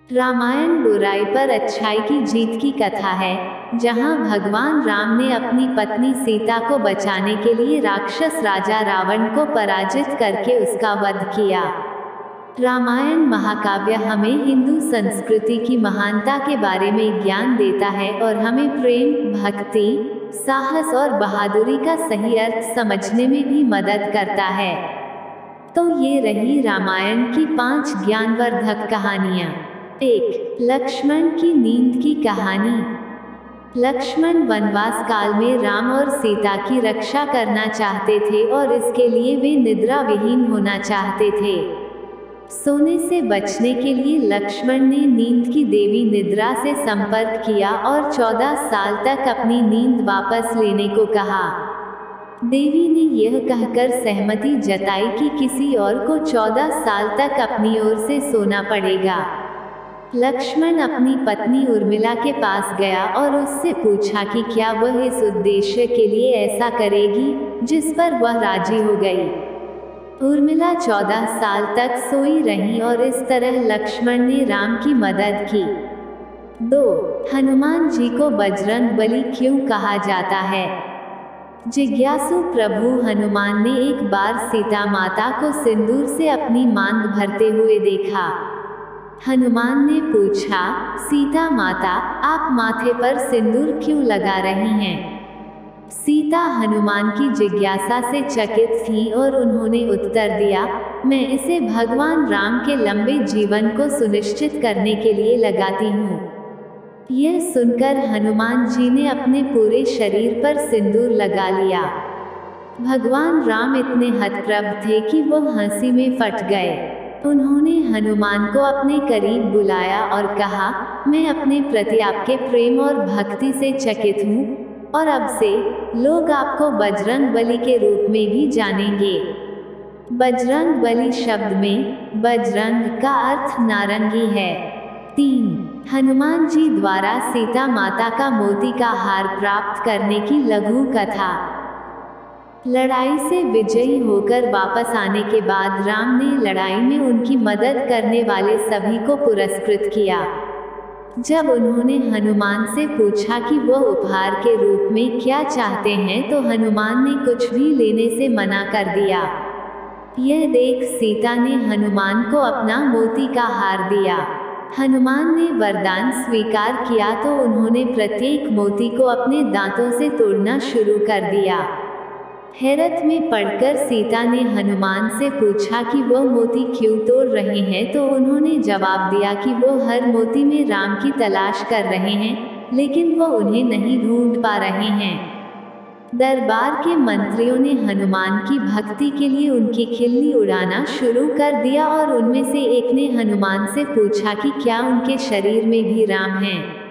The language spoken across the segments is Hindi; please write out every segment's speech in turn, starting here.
रामायण बुराई पर अच्छाई की जीत की कथा है, जहां भगवान राम ने अपनी पत्नी सीता को बचाने के लिए राक्षस राजा रावण को पराजित करके उसका वध किया। रामायण महाकाव्य हमें हिंदू संस्कृति की महानता के बारे में ज्ञान देता है और हमें प्रेम, भक्ति, साहस और बहादुरी का सही अर्थ समझने में भी मदद करता है। तो ये रही रामायण की 5 ज्ञानवर्धक कहानियाँ। 1. लक्ष्मण की नींद की कहानी। लक्ष्मण वनवास काल में राम और सीता की रक्षा करना चाहते थे और इसके लिए वे निद्रा विहीन होना चाहते थे। सोने से बचने के लिए लक्ष्मण ने नींद की देवी निद्रा से संपर्क किया और 14 साल तक अपनी नींद वापस लेने को कहा। देवी ने यह कहकर सहमति जताई कि किसी और को 14 साल तक अपनी ओर से सोना पड़ेगा। लक्ष्मण अपनी पत्नी उर्मिला के पास गया और उससे पूछा कि क्या वह इस उद्देश्य के लिए ऐसा करेगी, जिस पर वह राजी हो गई। उर्मिला 14 साल तक सोई रही और इस तरह लक्ष्मण ने राम की मदद की। 2. हनुमान जी को बजरंग बली क्यों कहा जाता है? जिज्ञासु प्रभु हनुमान ने एक बार सीता माता को सिंदूर से अपनी मांग भरते हुए देखा। हनुमान ने पूछा, सीता माता, आप माथे पर सिंदूर क्यों लगा रही हैं? सीता हनुमान की जिज्ञासा से चकित थी और उन्होंने उत्तर दिया, मैं इसे भगवान राम के लंबे जीवन को सुनिश्चित करने के लिए लगाती हूँ। यह सुनकर हनुमान जी ने अपने पूरे शरीर पर सिंदूर लगा लिया। भगवान राम इतने हतप्रभ थे कि वो हंसी में फट गए। उन्होंने हनुमान को अपने करीब बुलाया और कहा, मैं अपने प्रति आपके प्रेम और भक्ति से चकित हूँ और अब से लोग आपको बजरंग बली के रूप में भी जानेंगे। बजरंग बली शब्द में बजरंग का अर्थ नारंगी है। 3. हनुमान जी द्वारा सीता माता का मोती का हार प्राप्त करने की लघु कथा। लड़ाई से विजयी होकर वापस आने के बाद राम ने लड़ाई में उनकी मदद करने वाले सभी को पुरस्कृत किया। जब उन्होंने हनुमान से पूछा कि वह उपहार के रूप में क्या चाहते हैं, तो हनुमान ने कुछ भी लेने से मना कर दिया। यह देख सीता ने हनुमान को अपना मोती का हार दिया। हनुमान ने वरदान स्वीकार किया तो उन्होंने प्रत्येक मोती को अपने दांतों से तोड़ना शुरू कर दिया। हैरत में पड़कर सीता ने हनुमान से पूछा कि वह मोती क्यों तोड़ रहे हैं, तो उन्होंने जवाब दिया कि वो हर मोती में राम की तलाश कर रहे हैं, लेकिन वो उन्हें नहीं ढूंढ पा रहे हैं। दरबार के मंत्रियों ने हनुमान की भक्ति के लिए उनकी खिल्ली उड़ाना शुरू कर दिया और उनमें से एक ने हनुमान से पूछा कि क्या उनके शरीर में भी राम हैं।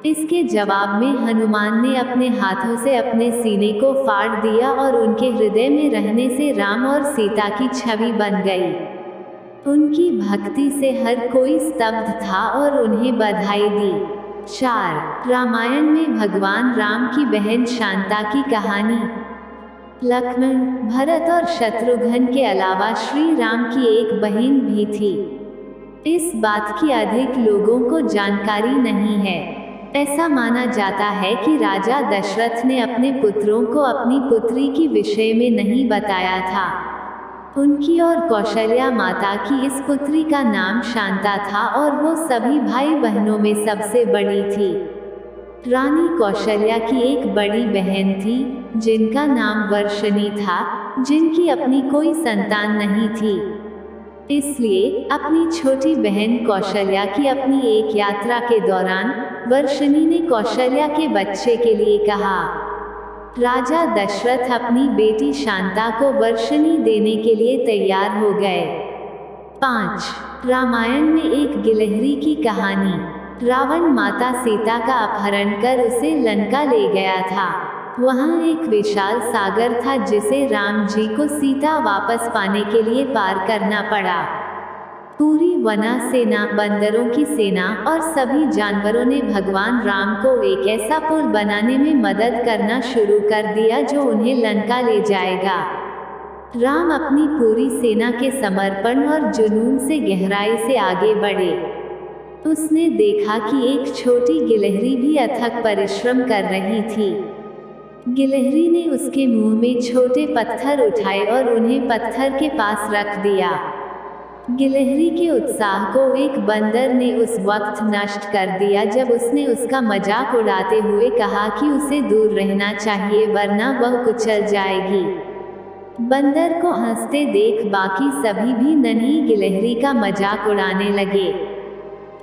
इसके जवाब में हनुमान ने अपने हाथों से अपने सीने को फाड़ दिया और उनके हृदय में रहने से राम और सीता की छवि बन गई। उनकी भक्ति से हर कोई स्तब्ध था और उन्हें बधाई दी। 4. रामायण में भगवान राम की बहन शांता की कहानी। लक्ष्मण, भरत और शत्रुघ्न के अलावा श्री राम की एक बहन भी थी। इस बात की अधिक लोगों को जानकारी नहीं है। ऐसा माना जाता है कि राजा दशरथ ने अपने पुत्रों को अपनी पुत्री की विषय में नहीं बताया था। उनकी और कौशल्या माता की इस पुत्री का नाम शांता था और वो सभी भाई बहनों में सबसे बड़ी थी। रानी कौशल्या की एक बड़ी बहन थी, जिनका नाम वर्षणी था, जिनकी अपनी कोई संतान नहीं थी। इसलिए अपनी छोटी बहन कौशल्या की अपनी एक यात्रा के दौरान वर्षणी ने कौशल्या के बच्चे के लिए कहा। राजा दशरथ अपनी बेटी शांता को वर्षणी देने के लिए तैयार हो गए। 5. रामायण में एक गिलहरी की कहानी। रावण माता सीता का अपहरण कर उसे लंका ले गया था। वहाँ एक विशाल सागर था जिसे राम जी को सीता वापस पाने के लिए पार करना पड़ा। पूरी वना सेना, बंदरों की सेना और सभी जानवरों ने भगवान राम को एक ऐसा पुल बनाने में मदद करना शुरू कर दिया जो उन्हें लंका ले जाएगा। राम अपनी पूरी सेना के समर्पण और जुनून से गहराई से आगे बढ़े। उसने देखा कि एक छोटी गिलहरी भी अथक परिश्रम कर रही थी। गिलहरी ने उसके मुंह में छोटे पत्थर उठाए और उन्हें पत्थर के पास रख दिया। गिलहरी के उत्साह को एक बंदर ने उस वक्त नष्ट कर दिया जब उसने उसका मजाक उड़ाते हुए कहा कि उसे दूर रहना चाहिए वरना वह कुचल जाएगी। बंदर को हंसते देख बाकी सभी भी नन्ही गिलहरी का मजाक उड़ाने लगे।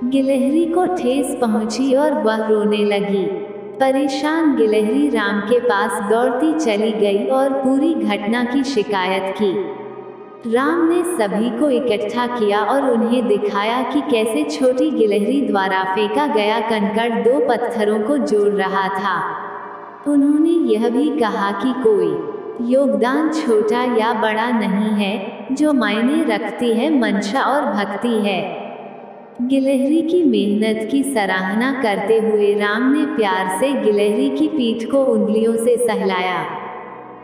गिलहरी को ठेस पहुंची और वह रोने लगी। परेशान गिलहरी राम के पास दौड़ती चली गई और पूरी घटना की शिकायत की। राम ने सभी को इकट्ठा किया और उन्हें दिखाया कि कैसे छोटी गिलहरी द्वारा फेंका गया कंकड़ दो पत्थरों को जोड़ रहा था। उन्होंने यह भी कहा कि कोई योगदान छोटा या बड़ा नहीं है, जो मायने रखती है मंशा और भक्ति है। गिलहरी की मेहनत की सराहना करते हुए राम ने प्यार से गिलहरी की पीठ को उंगलियों से सहलाया।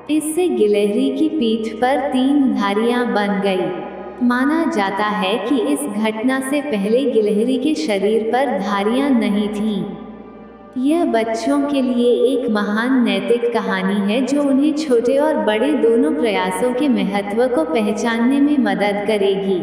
इससे गिलहरी की पीठ पर 3 धारियां बन गई। माना जाता है कि इस घटना से पहले गिलहरी के शरीर पर धारियां नहीं थीं। यह बच्चों के लिए एक महान नैतिक कहानी है जो उन्हें छोटे और बड़े दोनों प्रयासों के महत्व को पहचानने में मदद करेगी।